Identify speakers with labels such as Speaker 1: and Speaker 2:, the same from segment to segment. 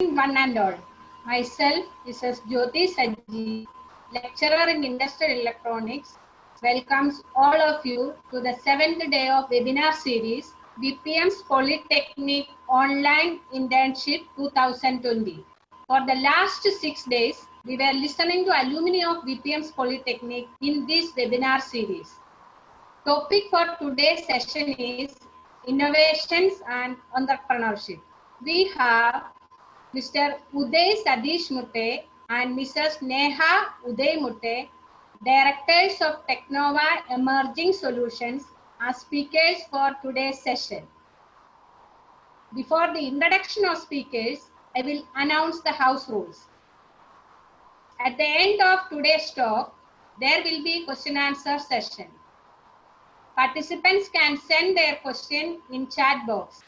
Speaker 1: One and all. Myself, Mrs. Jyoti Sajji, lecturer in Industrial Electronics, welcomes all of you to the 7th day of webinar series, BPM's Polytechnic Online Internship 2020. For the last 6 days, we were listening to alumni of BPM's Polytechnic in this webinar series. Topic for today's session is innovations and entrepreneurship. We have Mr. Uday Sadish Mutte and Mrs. Neha Uday Mutte, Directors of Technova Emerging Solutions, as speakers for today's session. Before the introduction of speakers, I will announce the house rules. At the end of today's talk, there will be question answer session. Participants can send their question in chat box.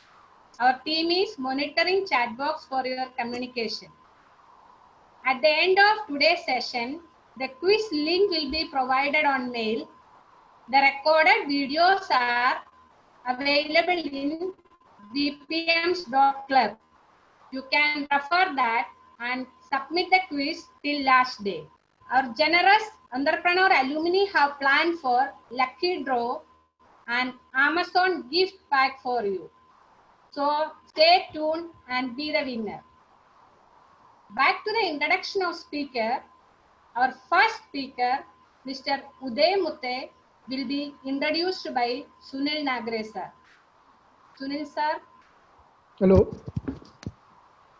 Speaker 1: Our team is monitoring chat box for your communication. At the end of today's session, the quiz link will be provided on mail. The recorded videos are available in bpms.club. You can refer that and submit the quiz till last day. Our generous entrepreneur alumni have planned for lucky draw and Amazon gift pack for you. So stay tuned and be the winner. Back to the introduction of speaker. Our first speaker, Mr. Uday Mutte, will be introduced by Sunil Nagre sir. Sunil sir.
Speaker 2: Hello.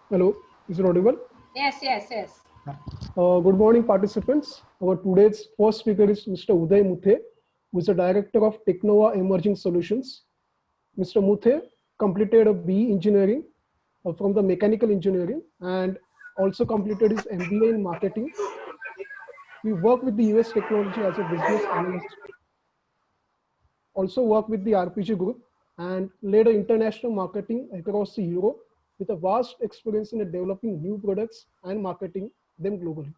Speaker 2: Hello. Is it audible?
Speaker 1: Yes.
Speaker 2: Good morning, participants. Our today's first speaker is Mr. Uday Mutte, who is the Director of Technova Emerging Solutions. Mr. Mutte completed a BE Engineering from the Mechanical Engineering and also completed his MBA in Marketing. We work with the US Technology as a business analyst. Also work with the RPG Group and led international marketing across the Europe with a vast experience in developing new products and marketing them globally.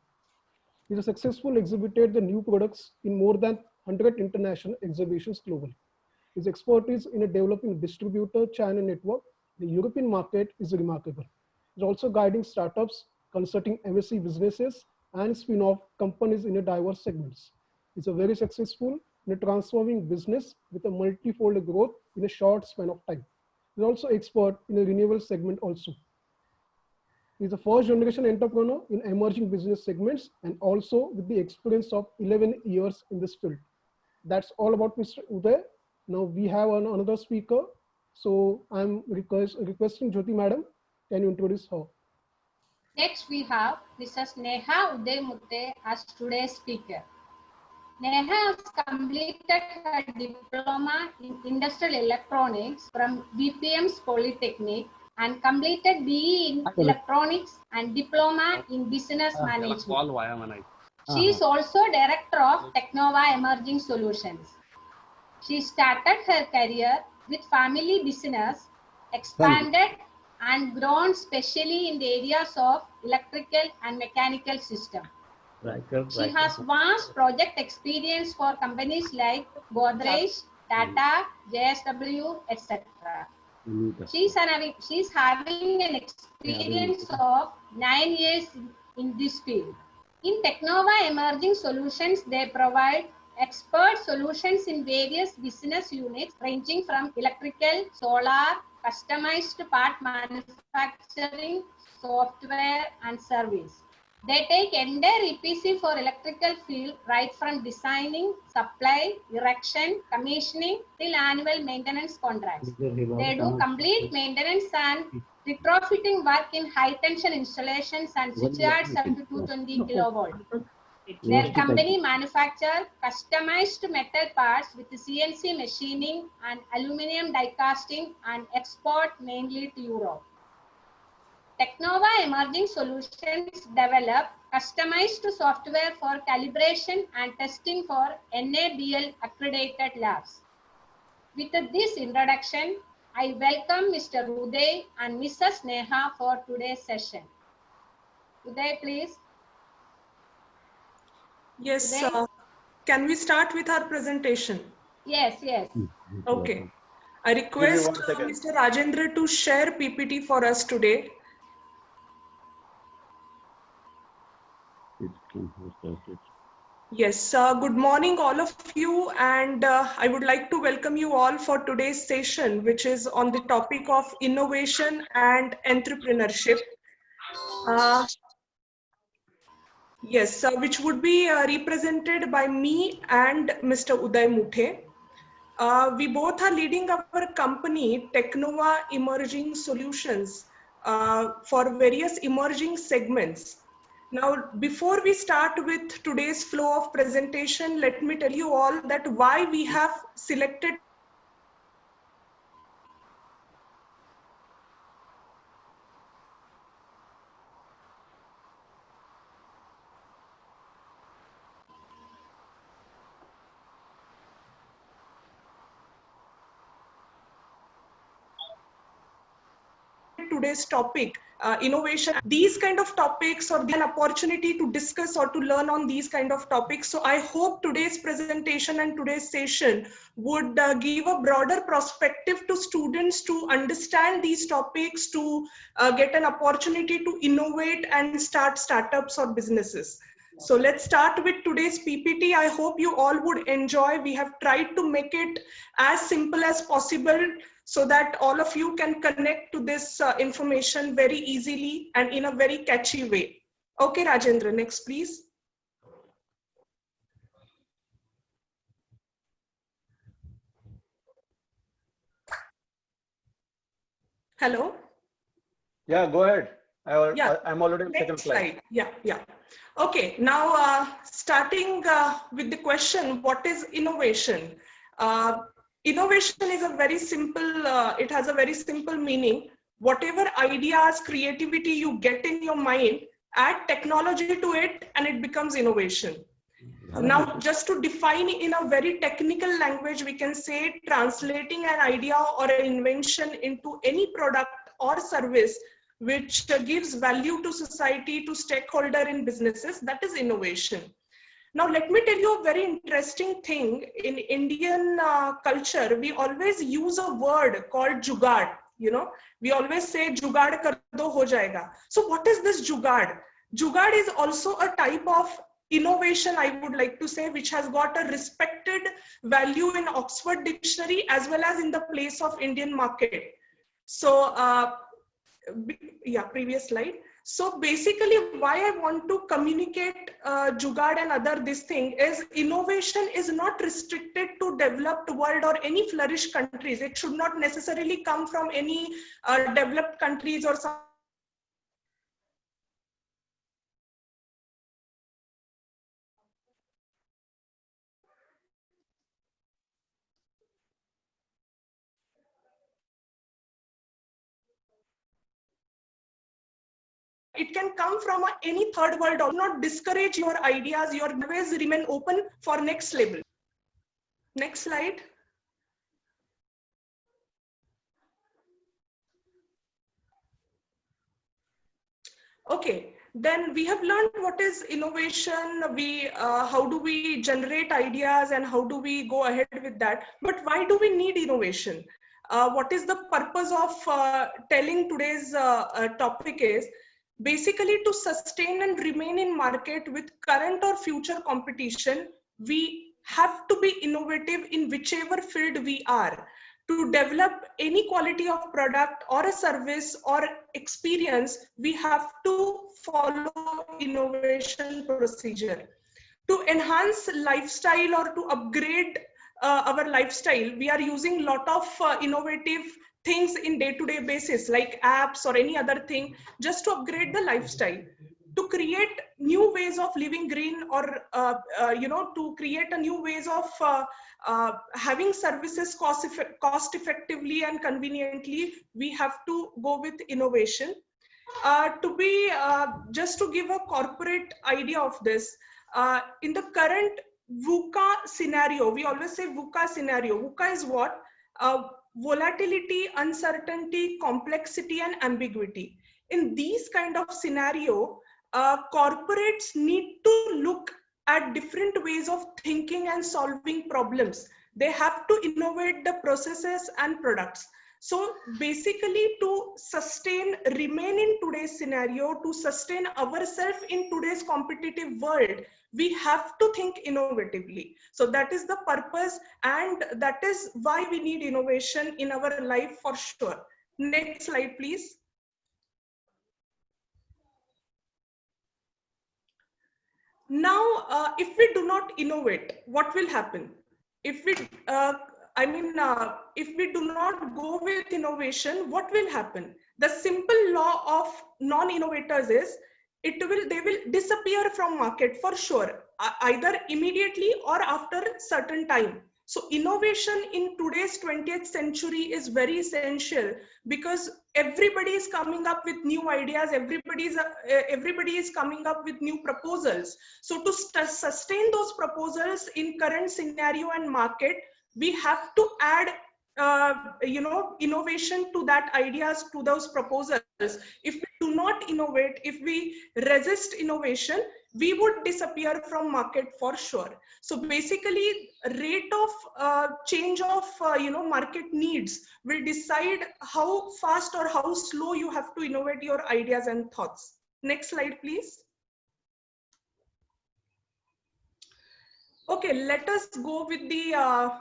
Speaker 2: He has successfully exhibited the new products in more than 100 international exhibitions globally. His expertise in developing distributor channel network in the European market is remarkable. He's also guiding startups, consulting MSc businesses, and spin-off companies in a diverse segments. He's a very successful in a transforming business with a multi-fold growth in a short span of time. He's also expert in a renewable segment also. He's a first generation entrepreneur in emerging business segments and also with the experience of 11 years in this field. That's all about Mr. Uday. Now we have another speaker. So I'm requesting Jyoti madam, can you introduce her?
Speaker 1: Next we have Mrs. Neha Uday Mutte as today's speaker. Neha has completed her diploma in Industrial Electronics from BPM's Polytechnic and completed BE in Electronics and Diploma in Business Management. She is also Director of Technova Emerging Solutions. She started her career with family business, expanded and grown especially in the areas of electrical and mechanical systems. She has vast project experience for companies like Godrej, Tata, JSW, etc. She's having an experience of 9 years in this field. In Technova Emerging Solutions, they provide expert solutions in various business units ranging from electrical, solar, customized part manufacturing, software, and service. They take entire EPC for electrical field right from designing, supply, erection, commissioning till annual maintenance contracts. They do complete maintenance and retrofitting work in high tension installations and switchyards up to 220 kilovolt. Their company manufactures customized metal parts with CNC machining and aluminum die casting and export mainly to Europe. Technova Emerging Solutions develop customized software for calibration and testing for NABL accredited labs. With this introduction, I welcome Mr. Uday and Mrs. Neha for today's session. Uday, please.
Speaker 3: Yes, can we start with our presentation?
Speaker 1: Yes.
Speaker 3: Okay. I request Mr. Rajendra to share PPT for us today. Yes, good morning all of you, and I would like to welcome you all for today's session, which is on the topic of innovation and entrepreneurship. Uh, yes, which would be represented by me and Mr. Uday Muthe. We both are leading our company, Technova Emerging Solutions, for various emerging segments. Now, before we start with today's flow of presentation, let me tell you all that why we have selected today's topic, innovation, these kind of topics, or an opportunity to discuss or to learn on these kind of topics. So I hope today's presentation and today's session would give a broader perspective to students to understand these topics, to get an opportunity to innovate and start startups or businesses. So let's start with today's PPT. I hope you all would enjoy. We have tried to make it as simple as possible so that all of you can connect to this information very easily and in a very catchy way. Okay, Rajendra, next please. Hello?
Speaker 4: Yeah, go ahead. I'm already on
Speaker 3: Next
Speaker 4: second slide.
Speaker 3: Yeah. Okay, now starting with the question, what is innovation? Innovation is a very simple, it has a very simple meaning. Whatever ideas, creativity you get in your mind, add technology to it and it becomes innovation. Now, just to define in a very technical language, we can say translating an idea or an invention into any product or service which gives value to society, to stakeholder in businesses, that is innovation. Now, let me tell you a very interesting thing. In Indian culture, we always use a word called jugaad. You know, we always say jugaad kar do ho jayega. So what is this jugaad? Jugaad is also a type of innovation, I would like to say, which has got a respected value in Oxford Dictionary as well as in the place of Indian market. So, yeah, previous slide. So basically why I want to communicate jugaad and other this thing is innovation is not restricted to developed world or any flourished countries. It should not necessarily come from any developed countries or some. It can come from any third world. Do not discourage your ideas. Your always remain open for next level. Next slide. Okay, then we have learned what is innovation. How do we generate ideas and how do we go ahead with that? But why do we need innovation? What is the purpose of telling today's topic is basically to sustain and remain in market with current or future competition. We have to be innovative in whichever field we are. To develop any quality of product or a service or experience, we have to follow innovation procedure. To enhance lifestyle or to upgrade our lifestyle, we are using lot of innovative things in day-to-day basis, like apps or any other thing, just to upgrade the lifestyle. To create new ways of living green, or to create a new ways of having services cost effectively and conveniently, we have to go with innovation. Just to give a corporate idea of this, in the current VUCA scenario, we always say VUCA scenario. VUCA is what? Volatility, uncertainty, complexity, and ambiguity. In these kind of scenario, corporates need to look at different ways of thinking and solving problems. They have to innovate the processes and products. So basically, to sustain, remain in today's scenario, to sustain ourselves in today's competitive world, we have to think innovatively. So that is the purpose, and that is why we need innovation in our life for sure. Next slide, please. Now, if we do not innovate, what will happen? If we, if we do not go with innovation, what will happen? The simple law of non-innovators is they will disappear from market for sure, either immediately or after certain time. So innovation in today's 20th century is very essential, because everybody is coming up with new ideas, everybody is coming up with new proposals. So to sustain those proposals in current scenario and market, we have to add innovation to that ideas, to those proposals. If we do not innovate, if we resist innovation, we would disappear from market for sure. So basically, rate of change of market needs will decide how fast or how slow you have to innovate your ideas and thoughts. Next slide, please. Okay, let us go with the,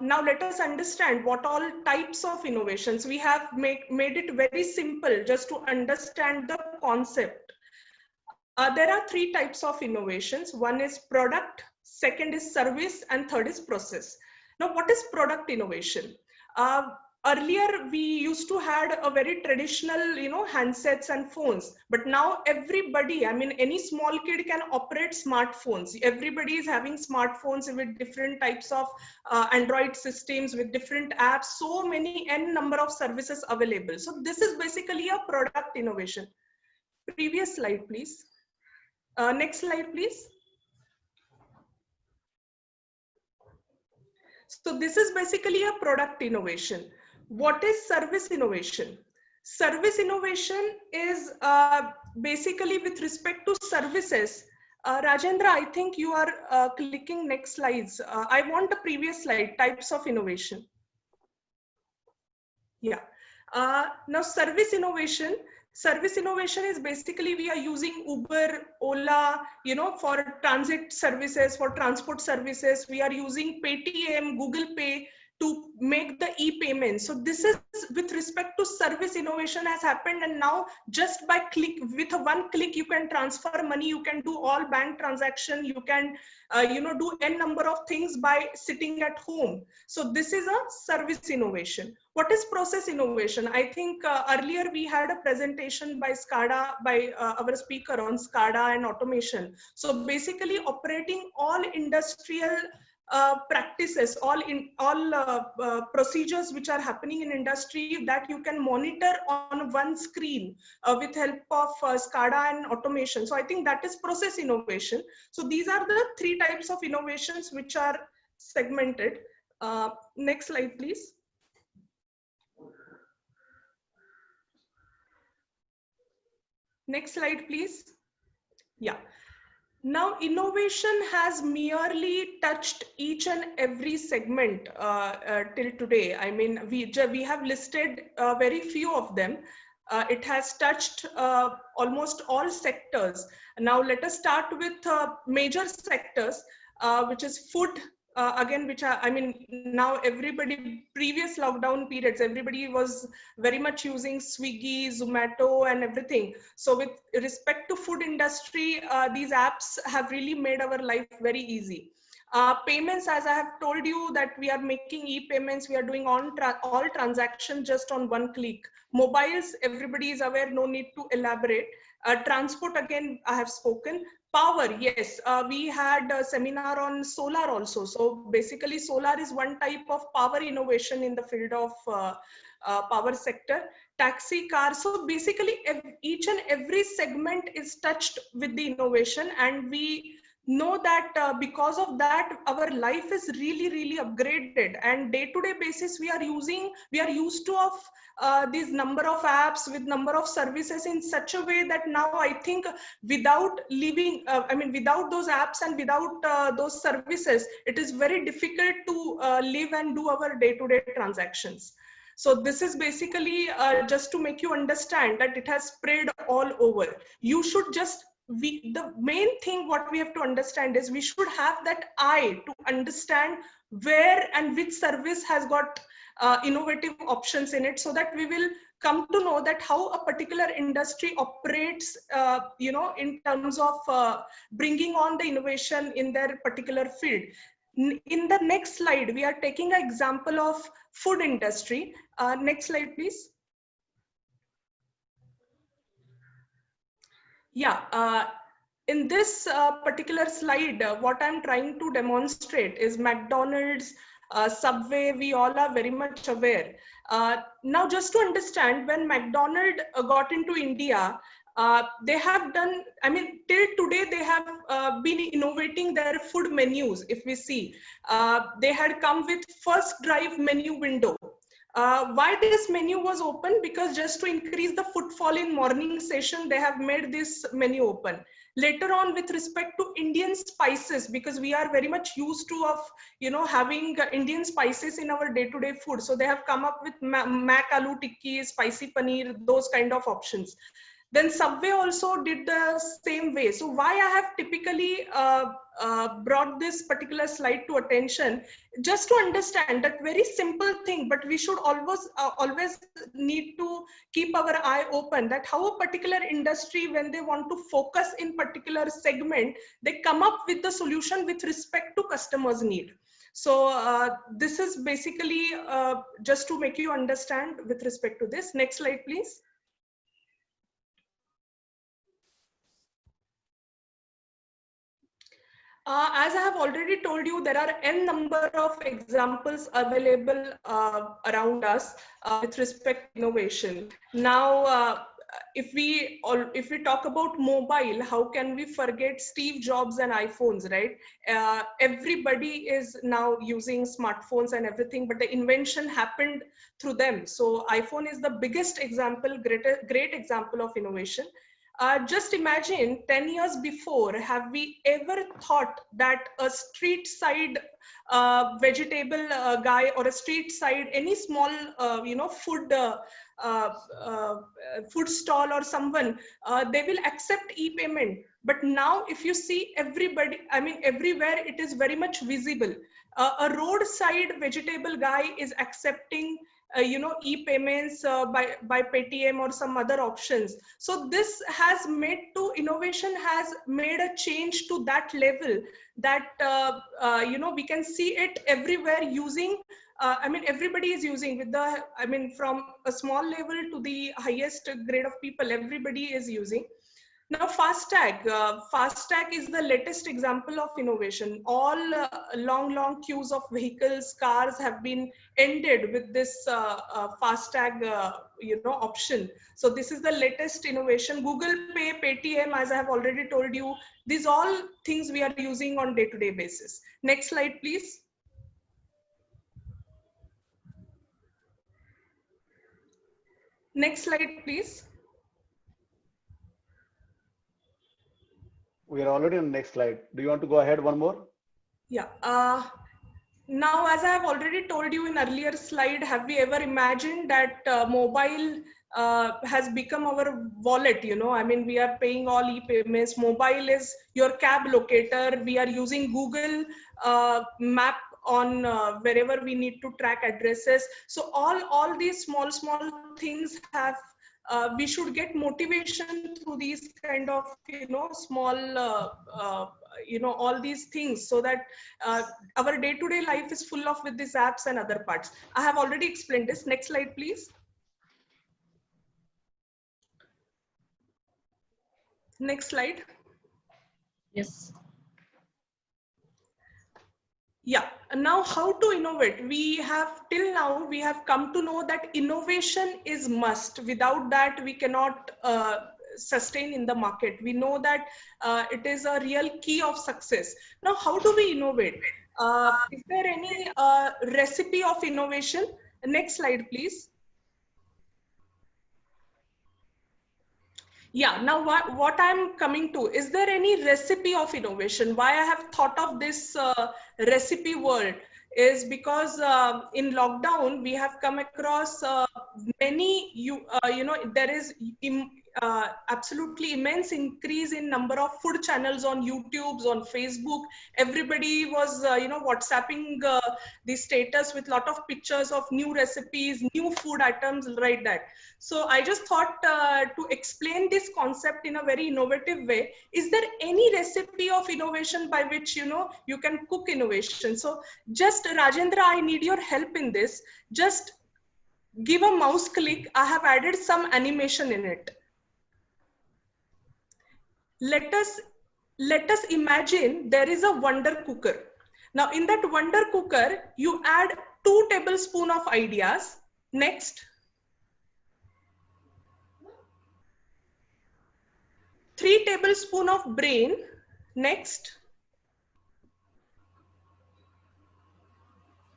Speaker 3: now let us understand what all types of innovations. We have made it very simple just to understand the concept. There are three types of innovations. One is product, second is service, and third is process. Now, what is product innovation? Earlier, we used to had a very traditional, handsets and phones, but now everybody, any small kid can operate smartphones. Everybody is having smartphones with different types of Android systems, with different apps, so many n number of services available. So this is basically a product innovation. Previous slide, please. Next slide, please. So this is basically a product innovation. What is service innovation? Service innovation is basically with respect to services. Rajendra, I think you are clicking next slides. I want the previous slide, types of innovation. Yeah. Now service innovation. Service innovation is basically we are using Uber, Ola, for transit services, for transport services. We are using Paytm, Google Pay to make the e-payments. So this is with respect to service innovation has happened, and now just by with one click, you can transfer money, you can do all bank transaction, you can do n number of things by sitting at home. So this is a service innovation. What is process innovation? I think earlier we had a presentation by SCADA, by our speaker on SCADA and automation. So basically operating all industrial practices, all procedures which are happening in industry that you can monitor on one screen with help of SCADA and automation. So I think that is process innovation. So these are the three types of innovations which are segmented. Next slide, please. Next slide, please. Yeah. Now, innovation has merely touched each and every segment till today. I mean, we have listed very few of them. It has touched almost all sectors. Now, let us start with major sectors, which is food. Again, which now everybody, previous lockdown periods, everybody was very much using Swiggy, Zomato and everything. So with respect to food industry, these apps have really made our life very easy. Payments, as I have told you that we are making e-payments, we are doing all transactions just on one click. Mobiles, everybody is aware, no need to elaborate. Transport, again, I have spoken. Power, yes, we had a seminar on solar also. So basically solar is one type of power innovation in the field of power sector. Taxi, car, so basically each and every segment is touched with the innovation, and we know that because of that our life is really upgraded, and day-to-day basis we are used to of these number of apps with number of services in such a way that now I think without leaving without those apps and without those services, it is very difficult to live and do our day-to-day transactions. So this is basically just to make you understand that it has spread all over. You should just, the main thing what we have to understand is we should have that eye to understand where and which service has got innovative options in it, so that we will come to know that how a particular industry operates, in terms of bringing on the innovation in their particular field. In the next slide, we are taking an example of food industry. Next slide, please. Yeah, in this particular slide, what I'm trying to demonstrate is McDonald's, Subway, we all are very much aware. Now, just to understand, when McDonald's got into India, they have done, I mean, till today, they have been innovating their food menus. If we see, they had come with first drive menu window. Why this menu was open? Because just to increase the footfall in morning session, they have made this menu open. Later on, with respect to Indian spices, because we are very much used to having Indian spices in our day-to-day food. So they have come up with mac aloo tikki, spicy paneer, those kind of options. Then Subway also did the same way. So why I have typically brought this particular slide to attention, just to understand that very simple thing, but we should always need to keep our eye open that how a particular industry, when they want to focus in particular segment, they come up with the solution with respect to customers' need. So this is basically just to make you understand with respect to this. Next slide, please. As I have already told you, there are n number of examples available around us with respect to innovation. Now, if we talk about mobile, how can we forget Steve Jobs and iPhones, right? Everybody is now using smartphones and everything, but the invention happened through them. So iPhone is the biggest example, great example of innovation. Just imagine 10 years before, have we ever thought that a street side vegetable guy or a street side, any small, food stall or someone, they will accept e-payment. But now if you see everybody, I mean, everywhere it is very much visible. A roadside vegetable guy is accepting e-payments by Paytm or some other options. So this has made to innovation has made a change to that level that we can see it everywhere using. I mean, everybody is using with the, I mean, from a small level to the highest grade of people, everybody is using. Now, FASTag. FASTag is the latest example of innovation. All long queues of vehicles, cars have been ended with this FASTag, option. So this is the latest innovation. Google Pay, Paytm, as I have already told you, these all things we are using on day-to-day basis. Next slide, please. Next slide, please.
Speaker 4: We are already on the next slide. Do you want to go ahead one more?
Speaker 3: Yeah. Now, as I have already told you in earlier slide, have we ever imagined that mobile has become our wallet? I mean, we are paying all e-payments. Mobile is your cab locator. We are using Google Map on wherever we need to track addresses. So all these small things have, we should get motivation through these kind of, small, all these things, so that our day-to-day life is full of with these apps and other parts. I have already explained this. Next slide, please. Next slide.
Speaker 5: Yes.
Speaker 3: Yeah. Now, how to innovate? We have till now, we have come to know that innovation is must. Without that, we cannot sustain in the market. We know that it is a real key of success. Now, how do we innovate? Is there any recipe of innovation? Next slide, please. Yeah, now what I'm coming to, is there any recipe of innovation? Why I have thought of this recipe word? is because in lockdown we have come across many there is absolutely immense increase in number of food channels on YouTube, on Facebook. Everybody was WhatsApping the status with lot of pictures of new recipes, new food items like that. So I just thought to explain this concept in a very innovative way. Is there any recipe of innovation by which you can cook innovation? So just Rajendra, I need your help in this. Just give a mouse click. I have added some animation in it. Let us imagine there is a wonder cooker. Now in that wonder cooker, you add 2 tablespoons of ideas. Next. 3 tablespoons of brain. Next.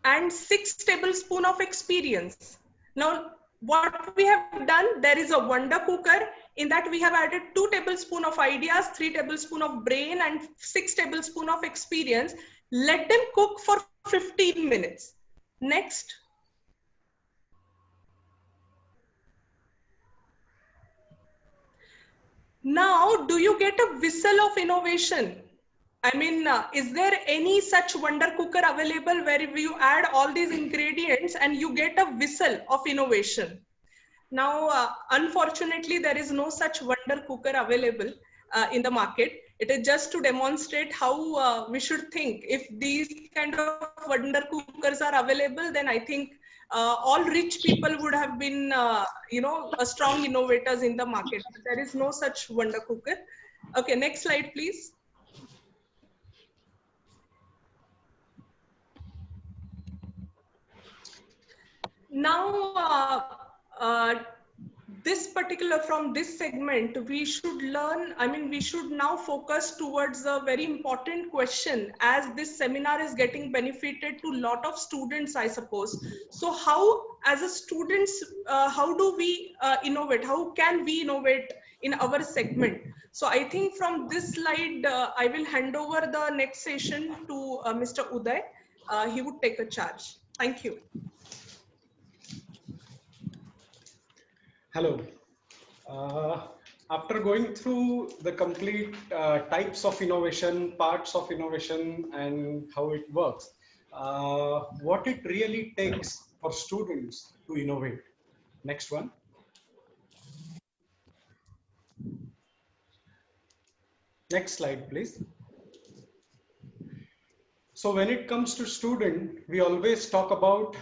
Speaker 3: And 6 tablespoons of experience. Now, what we have done, there is a wonder cooker. In that we have added 2 tablespoons of ideas, 3 tablespoons of brain, and 6 tablespoons of experience. Let them cook for 15 minutes. Next. Now, do you get a whistle of innovation? I mean, is there any such wonder cooker available where you add all these ingredients and you get a whistle of innovation? Now, unfortunately, there is no such wonder cooker available in the market. It is just to demonstrate how we should think. If these kind of wonder cookers are available, then I think all rich people would have been, strong innovators in the market. There is no such wonder cooker. Okay, next slide, please. Now, from this segment, we should learn, we should now focus towards a very important question, as this seminar is getting benefited to a lot of students, I suppose. So how, as a students, how do we innovate? How can we innovate in our segment? So I think from this slide, I will hand over the next session to Mr. Uday. He would take a charge. Thank you.
Speaker 6: Hello. After going through the complete types of innovation, parts of innovation, and how it works, what it really takes for students to innovate. Next one. Next slide, please. So when it comes to student, we always talk about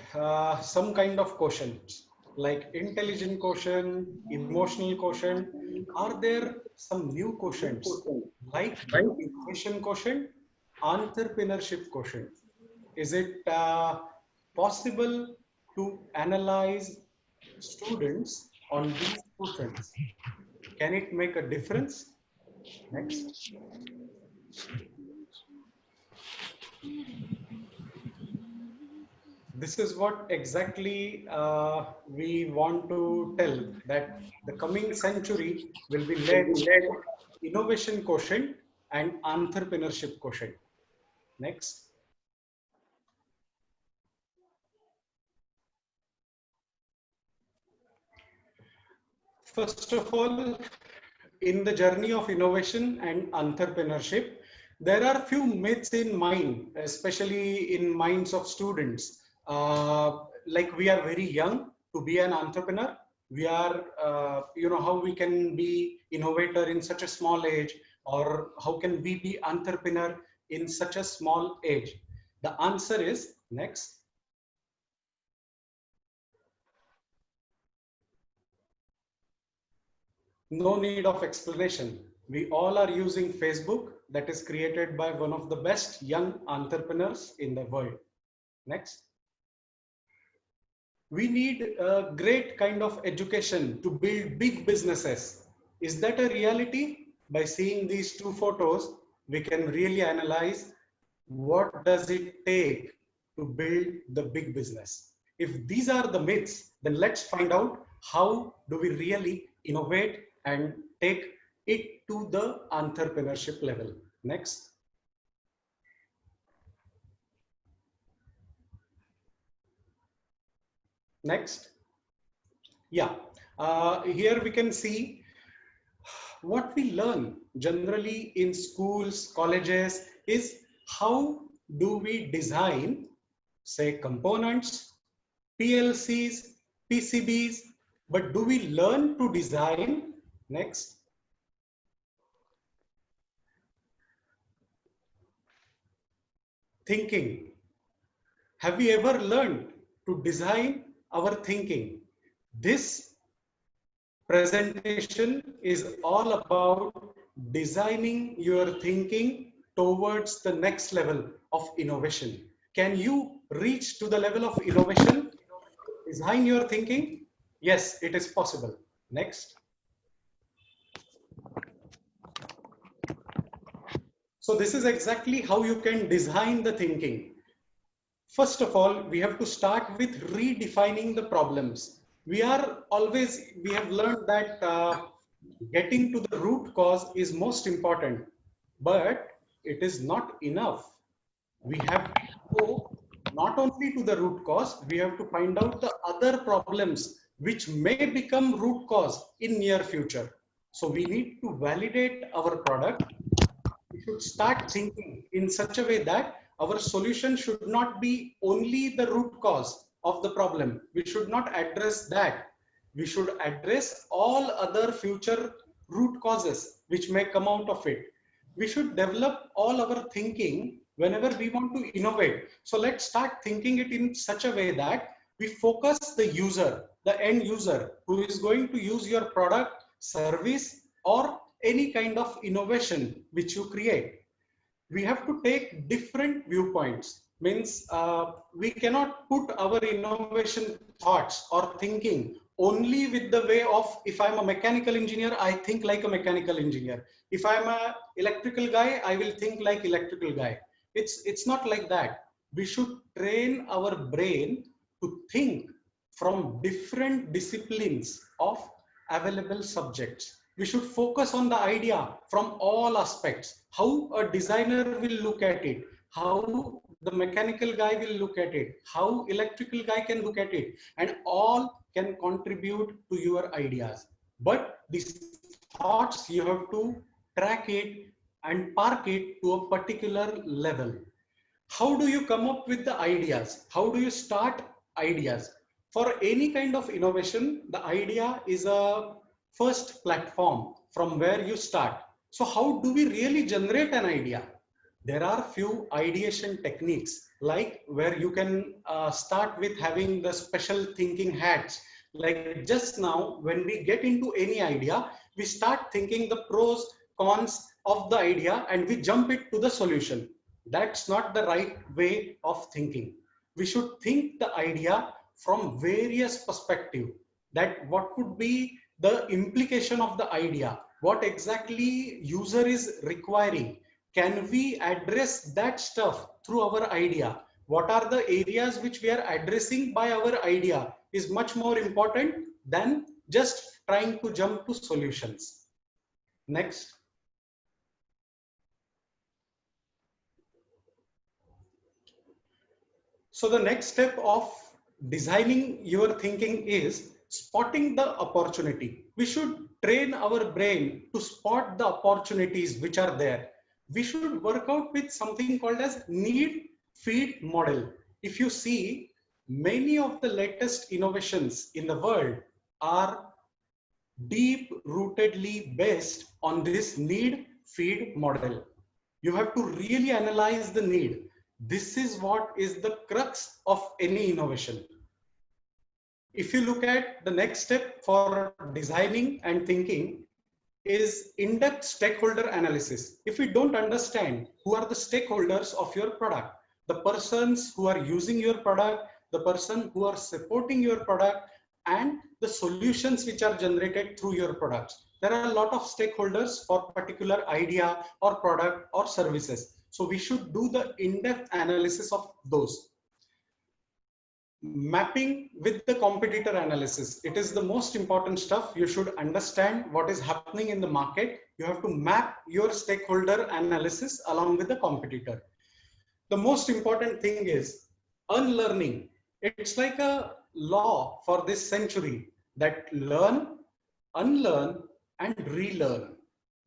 Speaker 6: some kind of quotients, like intelligent quotient, emotional quotient. Are there some new quotients like innovation quotient, entrepreneurship quotient? Is it possible to analyze students on these quotients? Can it make a difference? Next. This is what exactly we want to tell, that the coming century will be led innovation quotient and entrepreneurship quotient. Next. First of all, in the journey of innovation and entrepreneurship, there are few myths in mind, especially in minds of students. Like we are very young to be an entrepreneur. We are, how we can be innovator in such a small age, or how can we be entrepreneur in such a small age? The answer is, next. No need of explanation. We all are using Facebook, that is created by one of the best young entrepreneurs in the world. Next. We need a great kind of education to build big businesses. Is that a reality? By seeing these two photos, we can really analyze what does it take to build the big business. If these are the myths, then let's find out how do we really innovate and take it to the entrepreneurship level. Next. Next. Yeah, here we can see what we learn generally in schools, colleges is how do we design, say, components, PLCs, PCBs, but do we learn to design? Next. Thinking. Have we ever learned to design our thinking? This presentation is all about designing your thinking towards the next level of innovation. Can you reach to the level of innovation? Design your thinking? Yes, it is possible. Next. So this is exactly how you can design the thinking. First of all, we have to start with redefining the problems. We have learned that getting to the root cause is most important, but it is not enough. We have to go not only to the root cause, we have to find out the other problems which may become root cause in near future. So we need to validate our product. We should start thinking in such a way that our solution should not be only the root cause of the problem. We should not address that. We should address all other future root causes which may come out of it. We should develop all our thinking whenever we want to innovate. So let's start thinking it in such a way that we focus the user, the end user who is going to use your product, service, or any kind of innovation which you create. We have to take different viewpoints. Means we cannot put our innovation thoughts or thinking only with the way of, if I'm a mechanical engineer, I think like a mechanical engineer. If I'm an electrical guy, I will think like electrical guy. It's not like that. We should train our brain to think from different disciplines of available subjects. We should focus on the idea from all aspects. How a designer will look at it, how the mechanical guy will look at it, how electrical guy can look at it, and all can contribute to your ideas. But these thoughts, you have to track it and park it to a particular level. How do you come up with the ideas? How do you start ideas? For any kind of innovation, the idea is a first platform from where you start. So how do we really generate an idea? There are few ideation techniques, like where you can start with having the special thinking hats. Like just now, when we get into any idea, we start thinking the pros, cons of the idea, and we jump it to the solution. That's not the right way of thinking. We should think the idea from various perspectives, that what could be the implication of the idea, what exactly user is requiring. Can we address that stuff through our idea? What are the areas which we are addressing by our idea is much more important than just trying to jump to solutions. Next. So the next step of designing your thinking is spotting the opportunity. We should train our brain to spot the opportunities which are there. We should work out with something called as need feed model. If you see, many of the latest innovations in the world are deep rootedly based on this need feed model. You have to really analyze the need. This is what is the crux of any innovation. If you look at the next step for designing and thinking is in-depth stakeholder analysis. If we don't understand who are the stakeholders of your product, the persons who are using your product, the person who are supporting your product, and the solutions which are generated through your products. There are a lot of stakeholders for particular idea or product or services. So we should do the in-depth analysis of those. Mapping with the competitor analysis. It is the most important stuff. You should understand what is happening in the market. You have to map your stakeholder analysis along with the competitor. The most important thing is unlearning. It's like a law for this century, that learn, unlearn, and relearn.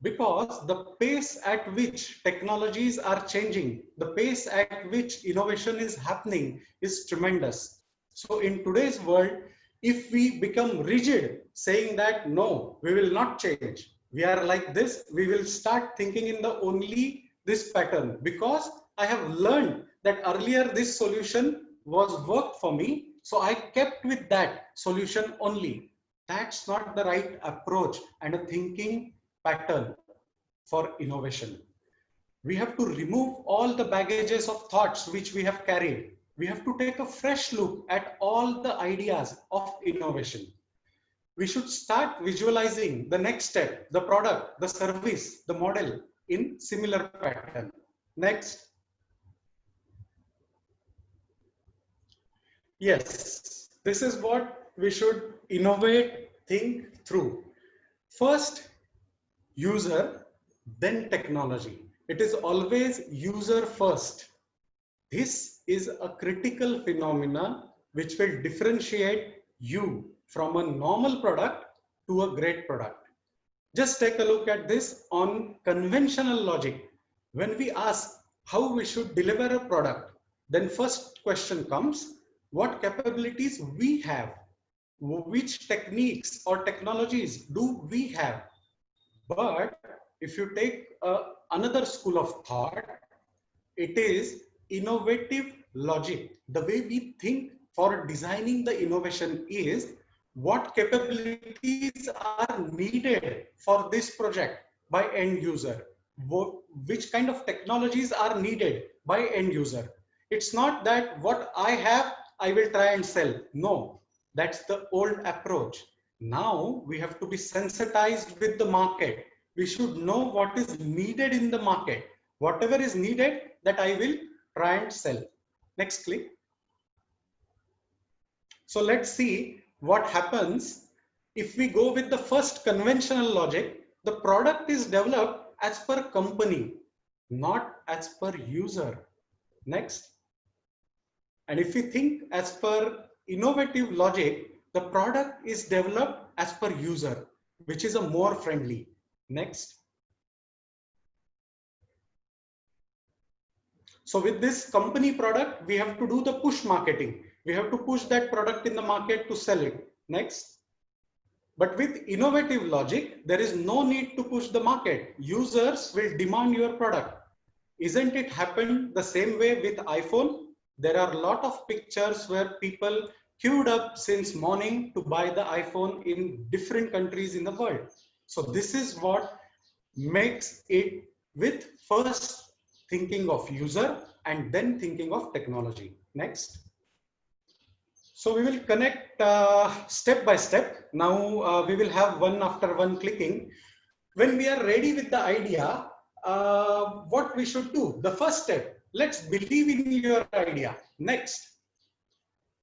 Speaker 6: Because the pace at which technologies are changing, the pace at which innovation is happening is tremendous. So in today's world, if we become rigid, saying that no, we will not change, we are like this, we will start thinking in the only this pattern, because I have learned that earlier this solution was worked for me, so I kept with that solution only. That's not the right approach and a thinking pattern for innovation. We have to remove all the baggages of thoughts which we have carried. We have to take a fresh look at all the ideas of innovation. We should start visualizing the next step, the product, the service, the model in similar pattern. Next. Yes, this is what we should innovate, think through. First, user, then technology. It is always user first. This is a critical phenomenon which will differentiate you from a normal product to a great product. Just take a look at this on conventional logic. When we ask how we should deliver a product, then first question comes, what capabilities we have? Which techniques or technologies do we have? But if you take another school of thought, it is innovative logic. The way we think for designing the innovation is what capabilities are needed for this project by end user, which kind of technologies are needed by end user. It's not that what I have, I will try and sell. No, that's the old approach. Now we have to be sensitized with the market. We should know what is needed in the market. Whatever is needed, that I will try and sell. Next click. So let's see what happens if we go with the first conventional logic. The product is developed as per company, not as per user. Next. And if we think as per innovative logic, the product is developed as per user, which is a more friendly. Next. So with this company product, we have to do the push marketing. We have to push that product in the market to sell it. Next. But with innovative logic, there is no need to push the market. Users will demand your product. Isn't it happened the same way with iPhone? There are a lot of pictures where people queued up since morning to buy the iPhone in different countries in the world. So this is what makes it with first thinking of user and then thinking of technology. Next. So we will connect step by step. Now we will have one after one clicking. When we are ready with the idea, what we should do? The first step, let's believe in your idea. Next,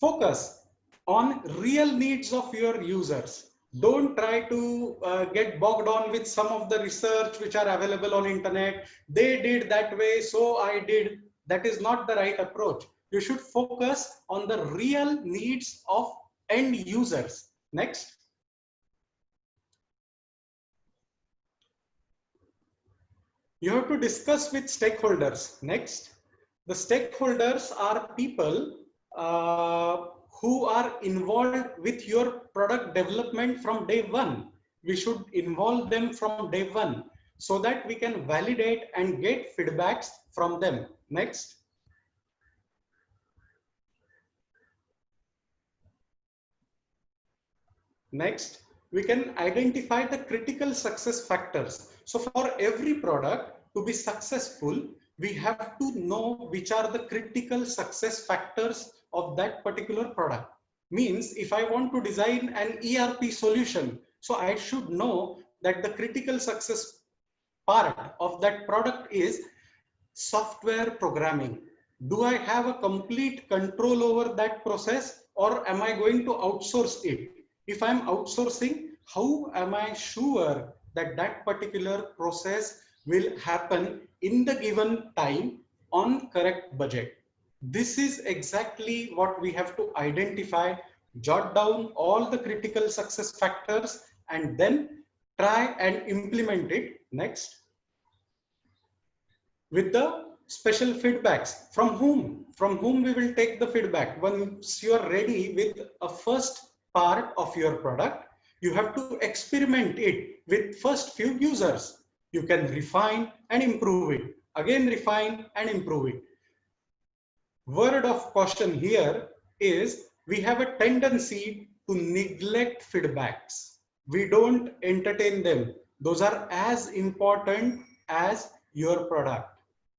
Speaker 6: focus on real needs of your users. Don't try to get bogged down with some of the research which are available on internet. They did that way, so I did. That is not the right approach. You should focus on the real needs of end users. Next. You have to discuss with stakeholders. Next. The stakeholders are people who are involved with your product development from day one. We should involve them from day one so that we can validate and get feedbacks from them. Next. Next, we can identify the critical success factors. So for every product to be successful, we have to know which are the critical success factors of that particular product. Means if I want to design an ERP solution, so I should know that the critical success part of that product is software programming. Do I have a complete control over that process, or am I going to outsource it? If I'm outsourcing, how am I sure that that particular process will happen in the given time on correct budget? This is exactly what we have to identify jot down all the critical success factors, and then try and implement it. Next, with the special feedbacks. From whom? From whom we will take the feedback? Once you are ready with a first part of your product, you have to experiment it with first few users. You can refine and improve it. Again, refine and improve it. Word of caution here is we have a tendency to neglect feedbacks. We don't entertain them. Those are as important as your product.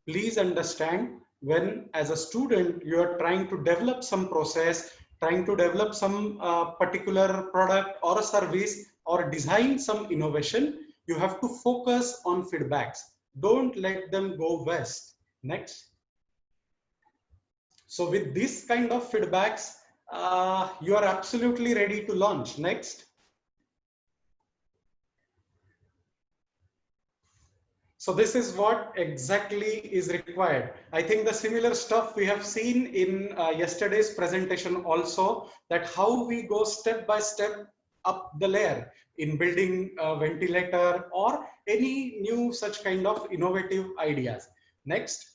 Speaker 6: Please understand, when as a student you are trying to develop some process, trying to develop some particular product or a service, or design some innovation, you have to focus on feedbacks. Don't let them go waste. Next. So with this kind of feedbacks, you are absolutely ready to launch. Next. So this is what exactly is required. I think the similar stuff we have seen in yesterday's presentation also, that how we go step by step up the layer in building a ventilator or any new such kind of innovative ideas. Next.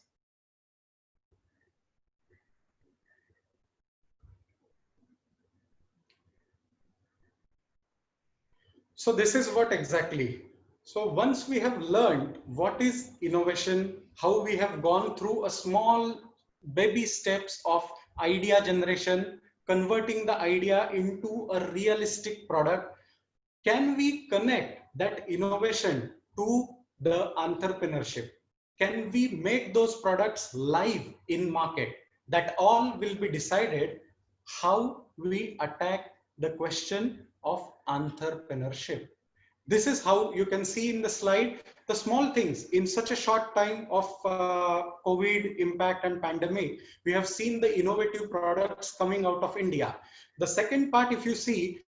Speaker 6: So this is what exactly. So once we have learned what is innovation, how we have gone through a small baby steps of idea generation, converting the idea into a realistic product, can we connect that innovation to the entrepreneurship? Can we make those products live in market? That all will be decided how we attack the question of entrepreneurship. This is how you can see in the slide the small things in such a short time of COVID impact and pandemic. We have seen the innovative products coming out of India. The second part, if you see,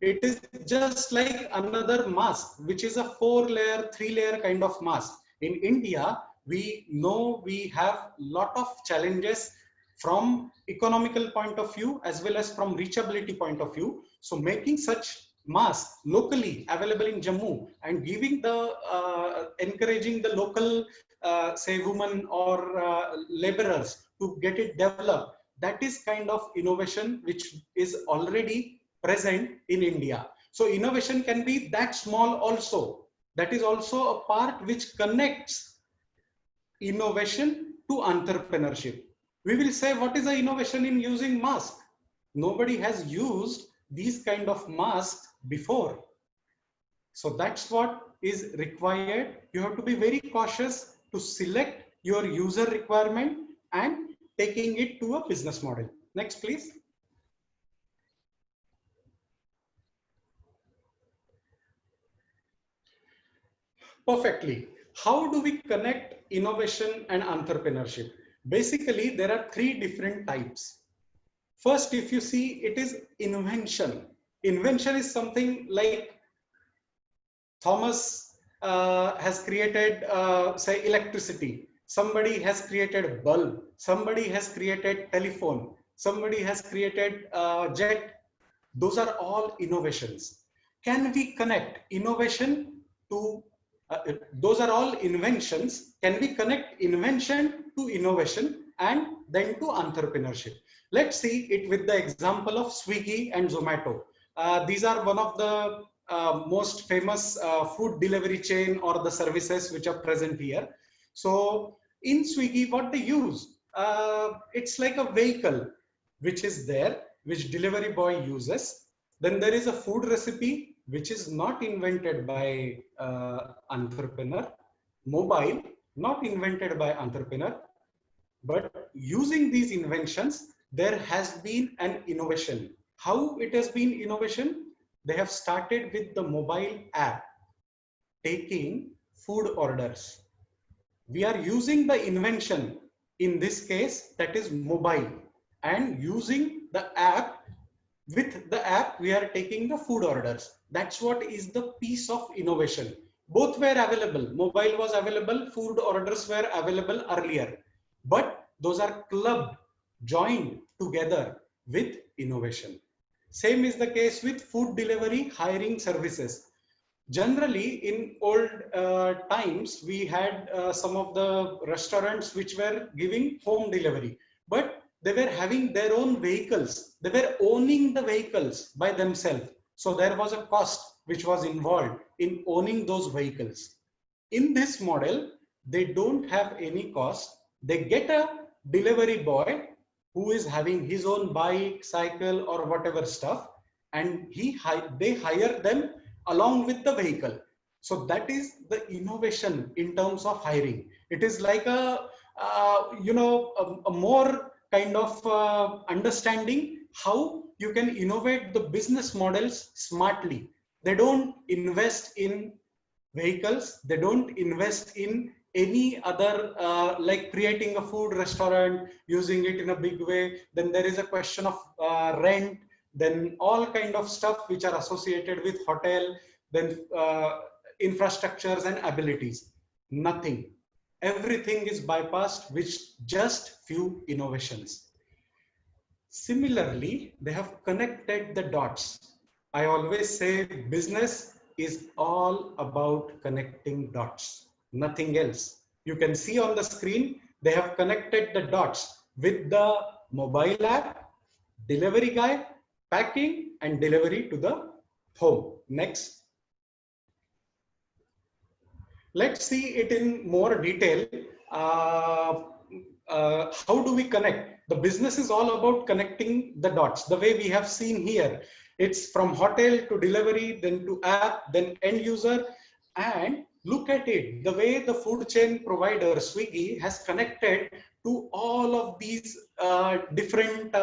Speaker 6: it is just like another mask, which is a 4-layer, 3-layer kind of mask. In India, we know we have lot of challenges from economical point of view as well as from reachability point of view. So making such mask locally available in Jammu and giving the encouraging the local say women or laborers to get it developed, that is kind of innovation which is already present in India. So innovation can be that small also. That is also a part which connects innovation to entrepreneurship. We will say, what is the innovation in using mask? Nobody has used these kind of masks before. So that's what is required. You have to be very cautious to select your user requirement and taking it to a business model. Next, please. Perfectly. How do we connect innovation and entrepreneurship? Basically, there are 3 different types. First, if you see, it is invention. Invention is something like Thomas has created, say, electricity. Somebody has created a bulb. Somebody has created telephone. Somebody has created jet. Those are all innovations. Can we connect innovation to, those are all inventions. Can we connect invention to innovation and then to entrepreneurship? Let's see it with the example of Swiggy and Zomato. These are one of the most famous food delivery chain or the services which are present here. So in Swiggy, what they use, it's like a vehicle which is there, which delivery boy uses. Then there is a food recipe which is not invented by entrepreneur. Mobile, not invented by entrepreneur. But using these inventions, there has been an innovation. How it has been innovation? They have started with the mobile app, taking food orders. We are using the invention, in this case, that is mobile, and using the app. With the app, we are taking the food orders. That's what is the piece of innovation. Both were available. Mobile was available, food orders were available earlier. But those are clubbed, joined together with innovation. Same is the case with food delivery hiring services. Generally, in old times, we had some of the restaurants which were giving home delivery, but they were having their own vehicles. They were owning the vehicles by themselves. So there was a cost which was involved in owning those vehicles. In this model, they don't have any cost. They get a delivery boy who is having his own bike, cycle, or whatever stuff, and they hire them along with the vehicle. So that is the innovation in terms of hiring. It is like a more kind of understanding how you can innovate the business models smartly. They don't invest in vehicles. They don't invest in any other like creating a food restaurant, using it in a big way. Then there is a question of rent, then all kind of stuff which are associated with hotel, then infrastructures and abilities. Nothing. Everything is bypassed with just few innovations. Similarly, they have connected the dots. I always say business is all about connecting dots, nothing else. You can see on the screen, they have connected the dots with the mobile app, delivery guy, packing, and delivery to the home. Next. Let's see it in more detail. How do we connect? The business is all about connecting the dots. The way we have seen here, it's from hotel to delivery, then to app, then end user. And look at it, the way the food chain provider Swiggy has connected to all of these different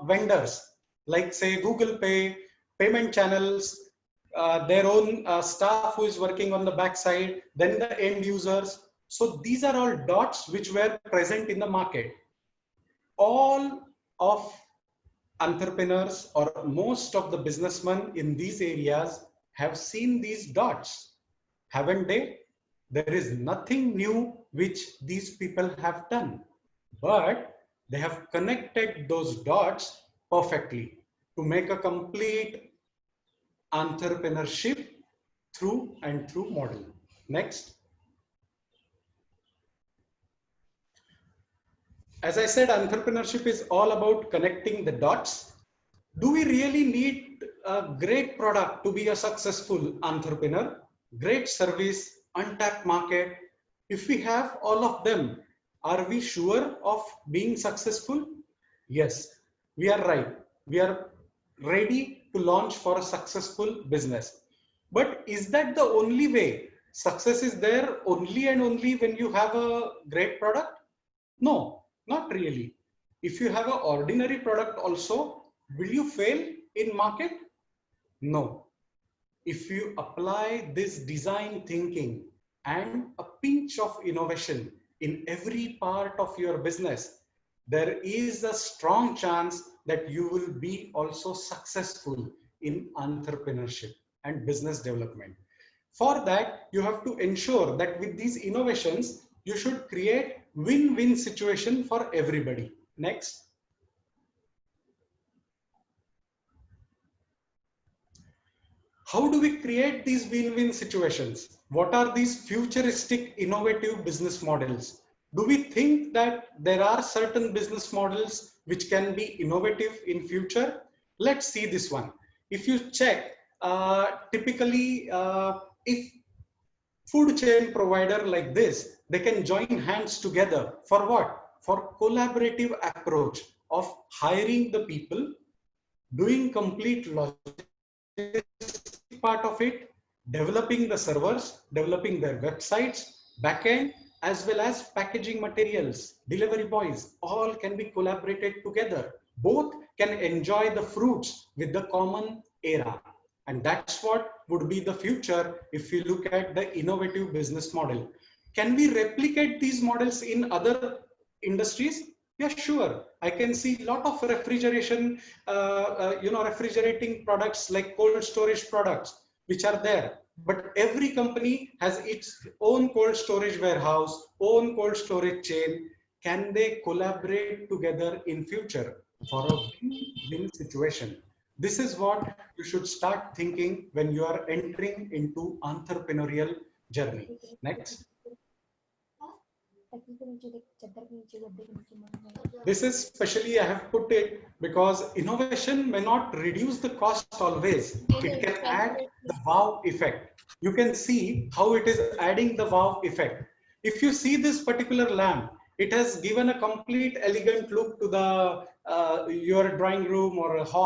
Speaker 6: vendors, like say Google Pay, payment channels, their own staff who is working on the backside, then the end users. So these are all dots which were present in the market. All of entrepreneurs or most of the businessmen in these areas have seen these dots, haven't they? There is nothing new which these people have done, but they have connected those dots perfectly to make a complete entrepreneurship through and through model. Next. As I said, entrepreneurship is all about connecting the dots. Do we really need a great product to be a successful entrepreneur? Great service, untapped market. If we have all of them, are we sure of being successful? Yes, we are right. We are ready to launch for a successful business. But is that the only way? Success is there only and only when you have a great product? No, not really. If you have an ordinary product also, will you fail in market? No. If you apply this design thinking and a pinch of innovation in every part of your business, there is a strong chance that you will be also successful in entrepreneurship and business development. For that, you have to ensure that with these innovations, you should create win-win situation for everybody. Next. How do we create these win-win situations? What are these futuristic, innovative business models? Do we think that there are certain business models which can be innovative in future? Let's see this one. If you check, typically, if food chain provider like this, they can join hands together for what? For collaborative approach of hiring the people, doing complete logistics part of it, developing the servers, developing their websites, backend, as well as packaging materials, delivery boys, all can be collaborated together. Both can enjoy the fruits with the common era. And that's what would be the future if we look at the innovative business model. Can we replicate these models in other industries? Yeah, sure. I can see a lot of refrigeration, refrigerating products like cold storage products, which are there. But every company has its own cold storage warehouse, own cold storage chain. Can they collaborate together in future for a win-win situation? This is what you should start thinking when you are entering into entrepreneurial journey. Next. This is specially I have put it because innovation may not reduce the cost always. It can add the wow effect. You can see how it is adding the wow effect. If you see this particular lamp, it has given a complete elegant look to the your drawing room or a hall.